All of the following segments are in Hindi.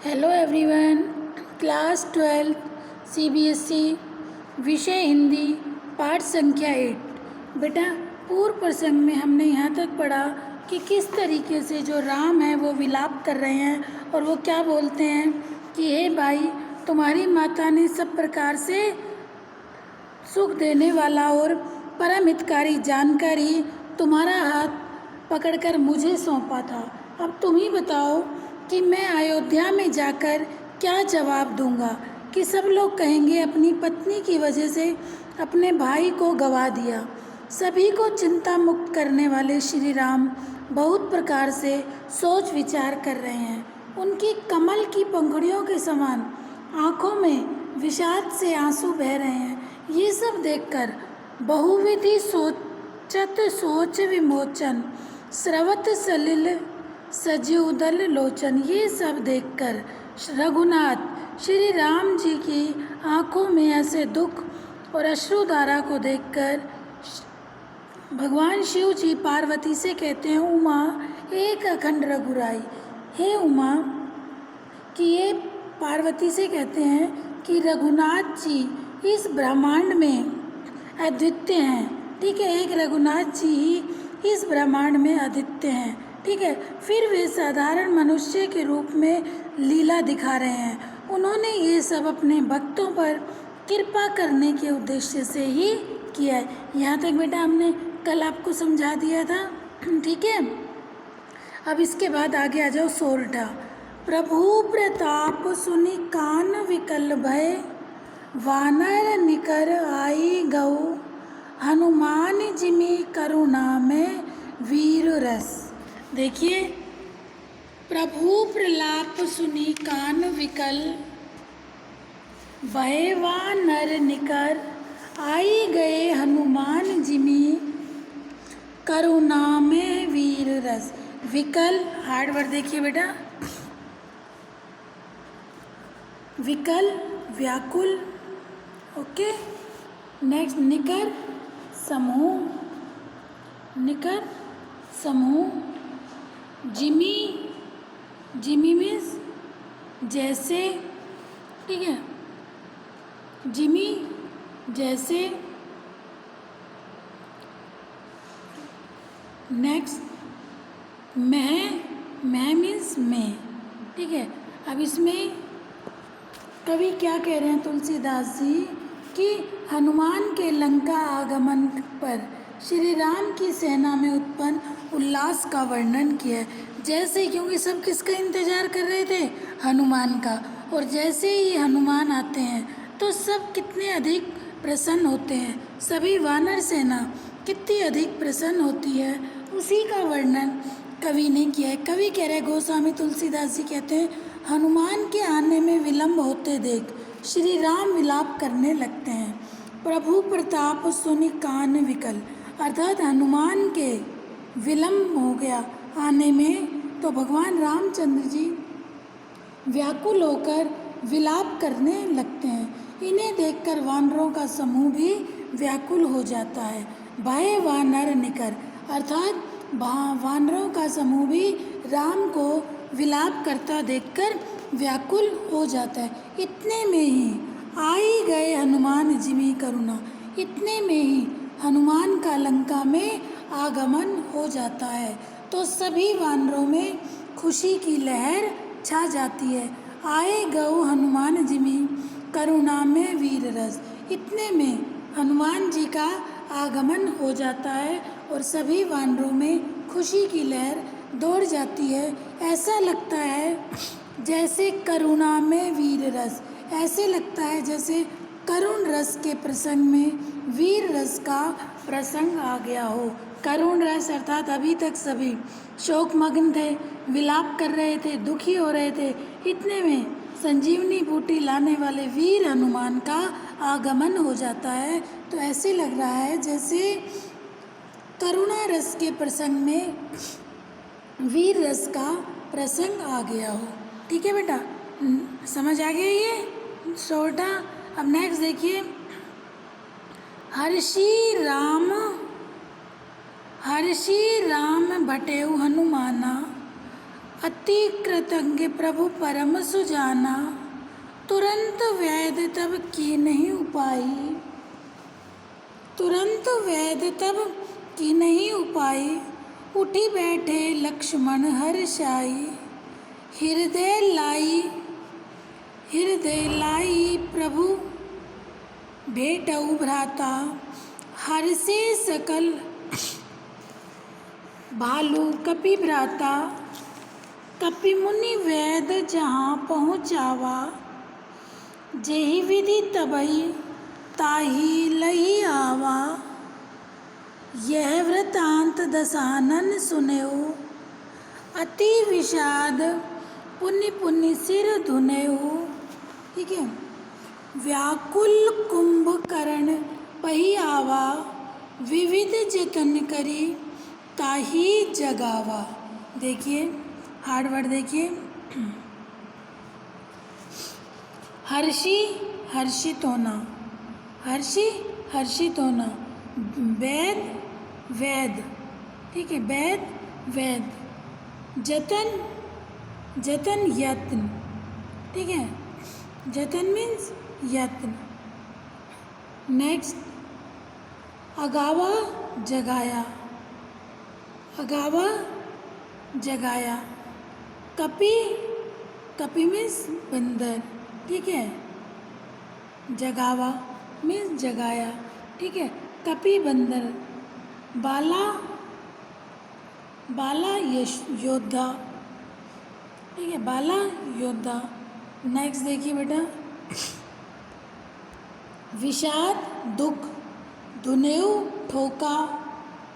Hello everyone. क्लास 12 सीबीएसई विषय हिंदी पाठ संख्या 8। बेटा, पूर्व प्रसंग में हमने यहाँ तक पढ़ा कि किस तरीके से जो राम है वो विलाप कर रहे हैं और वो क्या बोलते हैं कि हे भाई, तुम्हारी माता ने सब प्रकार से सुख देने वाला और परम हितकारी जानकर ही तुम्हारा हाथ पकड़कर मुझे सौंपा था। अब तुम ही बताओ कि मैं अयोध्या में जाकर क्या जवाब दूंगा कि सब लोग कहेंगे अपनी पत्नी की वजह से अपने भाई को गंवा दिया। सभी को चिंता मुक्त करने वाले श्री राम बहुत प्रकार से सोच विचार कर रहे हैं। उनकी कमल की पंखुड़ियों के समान आँखों में विषाद से आंसू बह रहे हैं। ये सब देखकर बहुविधि सोचत सोच विमोचन स्रवत सलिल सजीवदल लोचन। ये सब देखकर रघुनाथ श्री राम जी की आँखों में ऐसे दुख और अश्रुधारा को देखकर भगवान शिव जी पार्वती से कहते हैं, उमा एक अखंड रघुराई। हे उमा, कि ये पार्वती से कहते हैं कि रघुनाथ जी इस ब्रह्मांड में अद्वितीय हैं। ठीक है, एक रघुनाथ जी ही इस ब्रह्मांड में अद्वितीय हैं। ठीक है, फिर वे साधारण मनुष्य के रूप में लीला दिखा रहे हैं। उन्होंने ये सब अपने भक्तों पर कृपा करने के उद्देश्य से ही किया है। यहाँ तक बेटा हमने कल आपको समझा दिया था। ठीक है, अब इसके बाद आगे आ जाओ सोरठा। प्रभु प्रताप सुनि कान विकल भय वानर निकर आई गौ हनुमान जिमि करुणा में वीर रस। देखिए, प्रभु प्रलाप सुनि कान विकल भय वानर निकर आई गए हनुमान जिमि करुणा में वीर रस। विकल हार्ड वर्ड देखिए बेटा, विकल व्याकुल। ओके, नेक्स्ट निकर समूह, निकर समूह। जिमी, जिमी मीन्स जैसे। ठीक है, जिमी जैसे। नेक्स्ट मैं मीन्स मैं। ठीक है, अब इसमें कवि क्या कह रहे हैं तुलसीदास जी कि हनुमान के लंका आगमन पर श्री राम की सेना में उत्पन्न उल्लास का वर्णन किया है। जैसे, क्योंकि सब किसका इंतजार कर रहे थे? हनुमान का। और जैसे ही हनुमान आते हैं तो सब कितने अधिक प्रसन्न होते हैं। सभी वानर सेना कितनी अधिक प्रसन्न होती है, उसी का वर्णन कवि ने किया है। कवि कह रहे, गोस्वामी तुलसीदास जी कहते हैं, हनुमान के आने में विलंब होते देख श्री राम विलाप करने लगते हैं। प्रभु प्रताप सुनि कान विकल, अर्थात हनुमान के विलंब हो गया आने में, तो भगवान रामचंद्र जी व्याकुल होकर विलाप करने लगते हैं। इन्हें देखकर वानरों का समूह भी व्याकुल हो जाता है। भय वानर निकर, अर्थात वानरों का समूह भी राम को विलाप करता देखकर व्याकुल हो जाता है। इतने में ही आई गए हनुमान जिमि करुणा, इतने में ही हनुमान का लंका में आगमन हो जाता है तो सभी वानरों में खुशी की लहर छा जाती है। आए गौ हनुमान जिमि करुणा में वीर रस, इतने में हनुमान जी का आगमन हो जाता है और सभी वानरों में खुशी की लहर दौड़ जाती है। ऐसा लगता है जैसे करुणा में वीर रस, ऐसे लगता है जैसे करुण रस के प्रसंग में वीर रस का प्रसंग आ गया हो। करुण रस अर्थात अभी तक सभी शोकमग्न थे, विलाप कर रहे थे, दुखी हो रहे थे। इतने में संजीवनी बूटी लाने वाले वीर हनुमान का आगमन हो जाता है तो ऐसे लग रहा है जैसे करुणा रस के प्रसंग में वीर रस का प्रसंग आ गया हो। ठीक है बेटा, समझ आ गया ये छोटा। अब नेक्स्ट देखिए, हर्षि राम भटेउ हनुमाना अति कृतज्ञ प्रभु परम सुजाना, तुरंत वैद तब की नहीं उपाई। तुरंत वैद तब की नहीं उपाई, उठी बैठे लक्ष्मण हर्षाई। हृदय लाई प्रभु भेटऊ भ्राता, हर्षे सकल भालू कपि भ्राता। कपि मुनि वैद जहाँ पहुँचावा, जेहि विधि तबहि ताहि लही आवा। यह वृतांत दशानन सुनेऊ, अति विषाद पुनि पुनि सिर धुनेऊ। ठीक है। व्याकुल कुंभकर्ण पही आवा, विविध जतन करी ताहि जगावा। देखिए हार्ड वर्ड देखिए। हर्षी हर्षित होना, हर्षी हर्षित होना। वैद वैद, ठीक है, वैद वैद। जतन जतन यत्न, ठीक है, जतन मीन्स यत्न। नेक्स्ट अगावा जगाया, अगावा जगाया। कपि कपि मीन्स बंदर, ठीक है, जगावा मीन्स जगाया, ठीक है, कपि बंदर। बाला बाला योद्धा, ठीक है, बाला योद्धा। नेक्स्ट देखिए बेटा, विषाद दुख, धुनेऊ ठोका,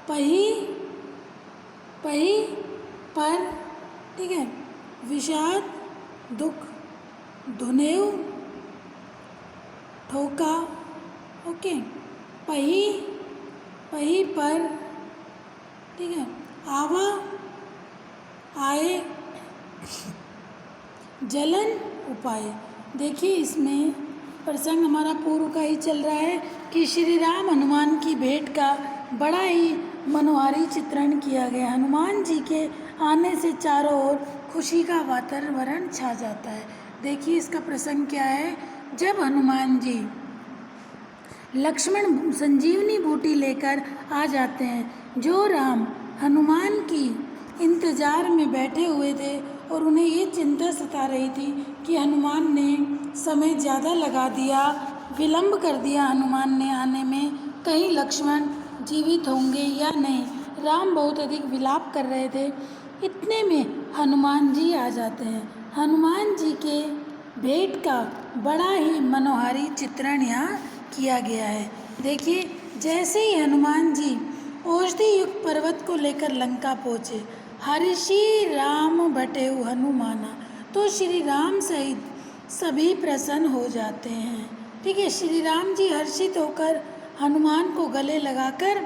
पही पही पर, ठीक है, विषाद दुख, धुनेऊ ठोका, ओके, पही पही पर, ठीक है, आवा आए, जलन उपाय। देखिए इसमें प्रसंग हमारा पूर्व का ही चल रहा है कि श्री राम हनुमान की भेंट का बड़ा ही मनोहारी चित्रण किया गया। हनुमान जी के आने से चारों ओर खुशी का वातावरण छा जाता है। देखिए इसका प्रसंग क्या है। जब हनुमान जी लक्ष्मण संजीवनी बूटी लेकर आ जाते हैं, जो राम हनुमान की इंतज़ार में बैठे हुए थे और उन्हें ये चिंता सता रही थी कि हनुमान ने समय ज़्यादा लगा दिया, विलंब कर दिया हनुमान ने आने में, कहीं लक्ष्मण जीवित होंगे या नहीं। राम बहुत अधिक विलाप कर रहे थे। इतने में हनुमान जी आ जाते हैं। हनुमान जी के भेंट का बड़ा ही मनोहारी चित्रण यहाँ किया गया है। देखिए जैसे ही हनुमान जी औषधि युक्त पर्वत को लेकर लंका पहुँचे, हर्षि राम बटेउ हनुमाना, तो श्री राम सहित सभी प्रसन्न हो जाते हैं। ठीक है, श्री राम जी हर्षित होकर हनुमान को गले लगाकर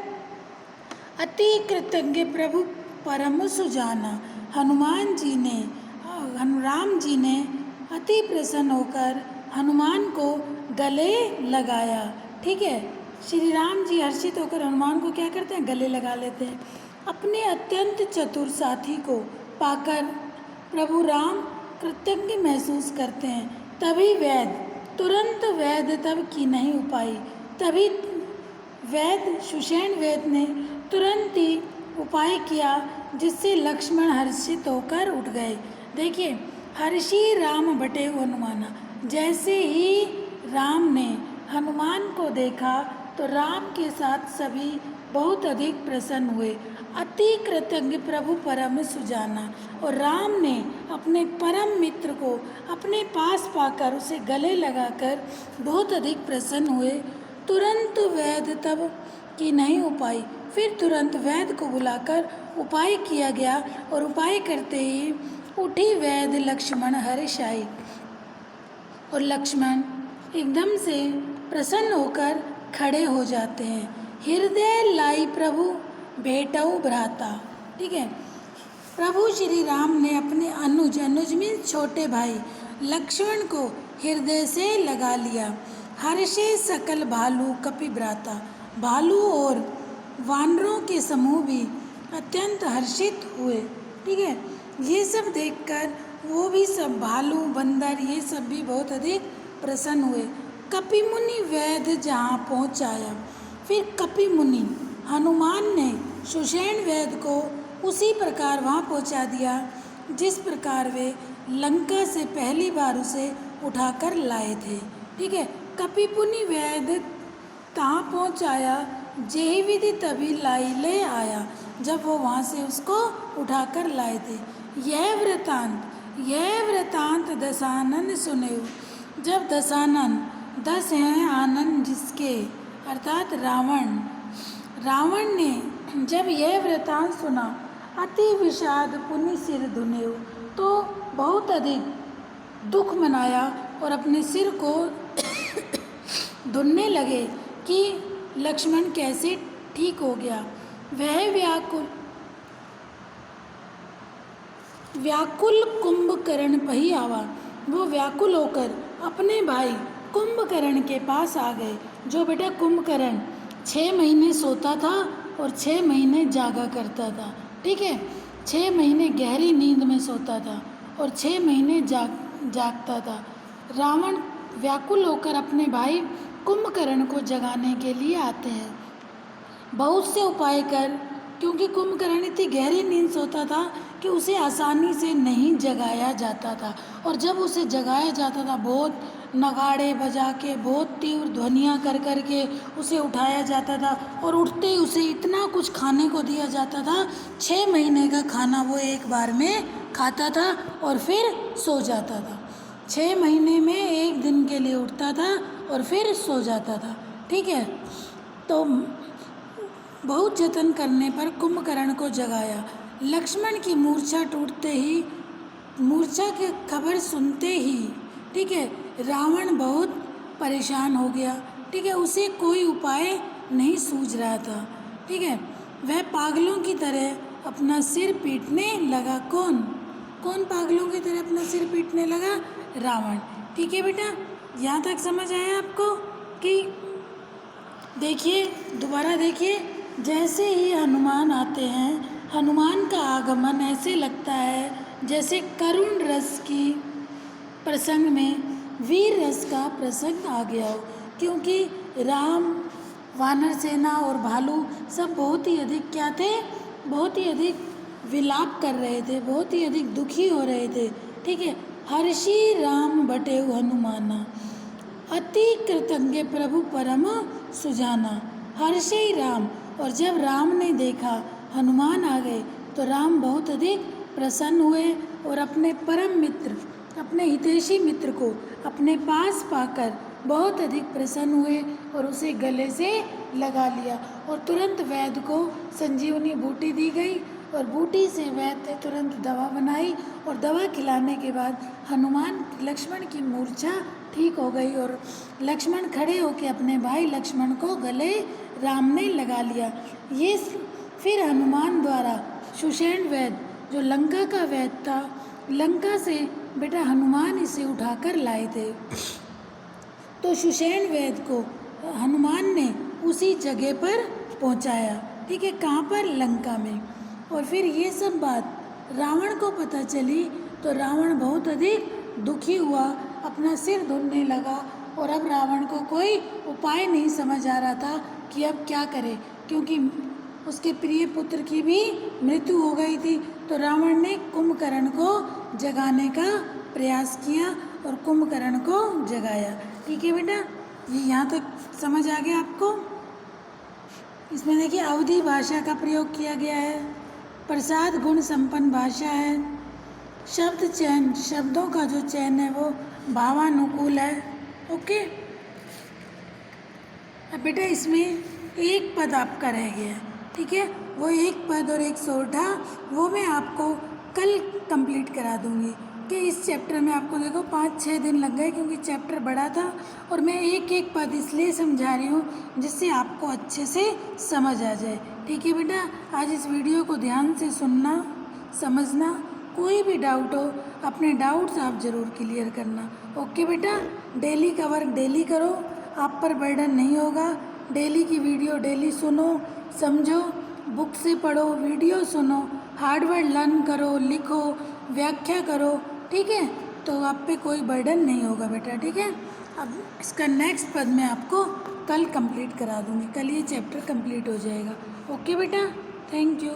अति कृतज्ञ प्रभु परम सुजाना, हनुमान जी ने राम जी ने अति प्रसन्न होकर हनुमान को गले लगाया। ठीक है, श्री राम जी हर्षित होकर हनुमान को क्या करते हैं, गले लगा लेते हैं। अपने अत्यंत चतुर साथी को पाकर प्रभु राम कृतज्ञ महसूस करते हैं। तभी तुरंत वैद तब की नहीं उपाई, तभी सुषेण वैद ने तुरंत ही उपाय किया, जिससे लक्ष्मण हर्षित होकर उठ गए। देखिए, हर्षि राम बटेउ हनुमाना, जैसे ही राम ने हनुमान को देखा तो राम के साथ सभी बहुत अधिक प्रसन्न हुए। अति कृतज्ञ प्रभु परम सुजाना, और राम ने अपने परम मित्र को अपने पास पाकर उसे गले लगाकर बहुत अधिक प्रसन्न हुए। तुरंत वैद तब की नहीं उपाय, फिर तुरंत वैद को बुलाकर उपाय किया गया, और उपाय करते ही उठी वैद लक्ष्मण हर्षाई, और लक्ष्मण एकदम से प्रसन्न होकर खड़े हो जाते हैं। हृदय लाई प्रभु भेटऊ भ्राता। ठीक है, प्रभु श्री राम ने अपने अनुज मीन्स छोटे भाई लक्ष्मण को हृदय से लगा लिया। हर्षे सकल भालू कपि भ्राता, भालू और वानरों के समूह भी अत्यंत हर्षित हुए। ठीक है, ये सब देखकर वो भी सब भालू बंदर ये सब भी बहुत अधिक प्रसन्न हुए। कपि मुनि वैद्य जहाँ पहुँचाया। फिर कपि मुनि हनुमान ने सुषेण वैद्य को उसी प्रकार वहाँ पहुँचा दिया जिस प्रकार वे लंका से पहली बार उसे उठाकर लाए थे। ठीक है, कपि मुनि वैद्य तहाँ पहुँचाया, जेहि विधि तभी लाई ले आया, जब वो वहाँ से उसको उठाकर लाए थे। यह वृतांत दशानन सुने। जब दशानन 10 हैं आनंद जिसके अर्थात रावण ने जब यह वृतांत सुना, अति विषाद पुनि सिर धुनेउ, तो बहुत अधिक दुख मनाया और अपने सिर को धुनने लगे कि लक्ष्मण कैसे ठीक हो गया। वह व्याकुल कुंभकर्ण पही आवा। वो व्याकुल होकर अपने भाई कुंभकर्ण के पास आ गए। जो बेटा कुंभकर्ण 6 महीने सोता था और 6 महीने जागा करता था। ठीक है, 6 महीने गहरी नींद में सोता था और 6 महीने जागता था। रावण व्याकुल होकर अपने भाई कुंभकर्ण को जगाने के लिए आते हैं। बहुत से उपाय कर, क्योंकि कुंभकर्ण इतनी गहरी नींद सोता था कि उसे आसानी से नहीं जगाया जाता था, और जब उसे जगाया जाता था बहुत नगाड़े बजा के, बहुत तीव्र ध्वनियाँ कर कर के उसे उठाया जाता था, और उठते ही उसे इतना कुछ खाने को दिया जाता था। 6 महीने का खाना वो एक बार में खाता था और फिर सो जाता था। 6 महीने में 1 दिन के लिए उठता था और फिर सो जाता था। ठीक है, तो बहुत जतन करने पर कुंभकर्ण को जगाया। लक्ष्मण की मूर्छा टूटते ही, मूर्छा की खबर सुनते ही, ठीक है, रावण बहुत परेशान हो गया। ठीक है, उसे कोई उपाय नहीं सूझ रहा था। ठीक है, वह पागलों की तरह अपना सिर पीटने लगा। कौन पागलों की तरह अपना सिर पीटने लगा? रावण। ठीक है बेटा, यहाँ तक समझ आया आपको? कि देखिए, दोबारा देखिए, जैसे ही हनुमान आते हैं, हनुमान का आगमन ऐसे लगता है जैसे करुण रस की प्रसंग में वीर रस का प्रसंग आ गया हो, क्योंकि राम, वानर सेना और भालू सब बहुत ही अधिक क्या थे? बहुत ही अधिक विलाप कर रहे थे, बहुत ही अधिक दुखी हो रहे थे। ठीक है, हर्षि राम बटेउ हनुमाना, अति कृतज्ञ प्रभु परम सुजाना। हर्षि राम, और जब राम ने देखा हनुमान आ गए तो राम बहुत अधिक प्रसन्न हुए और अपने परम मित्र, अपने हितैषी मित्र को अपने पास पाकर बहुत अधिक प्रसन्न हुए और उसे गले से लगा लिया, और तुरंत वैद्य को संजीवनी बूटी दी गई और बूटी से वैद्य ने तुरंत दवा बनाई, और दवा खिलाने के बाद हनुमान लक्ष्मण की मूर्छा ठीक हो गई और लक्ष्मण खड़े होकर अपने भाई लक्ष्मण को गले राम ने लगा लिया। ये फिर हनुमान द्वारा सुषेण वैद्य, जो लंका का वैद्य था, लंका से बेटा हनुमान इसे उठाकर लाए थे। तो सुषेण वैद्य को हनुमान ने उसी जगह पर पहुंचाया। ठीक है, कहाँ पर? लंका में। और फिर ये सब बात रावण को पता चली तो रावण बहुत अधिक दुखी हुआ, अपना सिर धुनने लगा, और अब रावण को कोई उपाय नहीं समझ आ रहा था कि अब क्या करे, क्योंकि उसके प्रिय पुत्र की भी मृत्यु हो गई थी। तो रावण ने कुंभकर्ण को जगाने का प्रयास किया और कुंभकर्ण को जगाया। ठीक है बेटा, ये यहाँ तक समझ आ गया आपको? इसमें देखिए अवधी भाषा का प्रयोग किया गया है, प्रसाद गुण संपन्न भाषा है, शब्द चयन, शब्दों का जो चयन है वो भावानुकूल है। ओके, अब बेटा इसमें एक पद आपका रह गया है। ठीक है, वो एक पद और एक सोरठा वो मैं आपको कल कंप्लीट करा दूंगी। कि इस चैप्टर में आपको देखो 5-6 दिन लग गए, क्योंकि चैप्टर बड़ा था और मैं एक एक पद इसलिए समझा रही हूँ जिससे आपको अच्छे से समझ आ जाए। ठीक है बेटा, आज इस वीडियो को ध्यान से सुनना, समझना, कोई भी डाउट हो अपने डाउट्स आप ज़रूर क्लियर करना। ओके बेटा, डेली का वर्क डेली करो, आप पर बर्डन नहीं होगा। डेली की वीडियो डेली सुनो, समझो, बुक से पढ़ो, वीडियो सुनो, हार्ड वर्ड लर्न करो, लिखो, व्याख्या करो, ठीक है। तो आप पे कोई बर्डन नहीं होगा बेटा, ठीक है। अब इसका नेक्स्ट पद मैं आपको कल कंप्लीट करा दूँगी, कल ये चैप्टर कंप्लीट हो जाएगा। ओके बेटा, थैंक यू।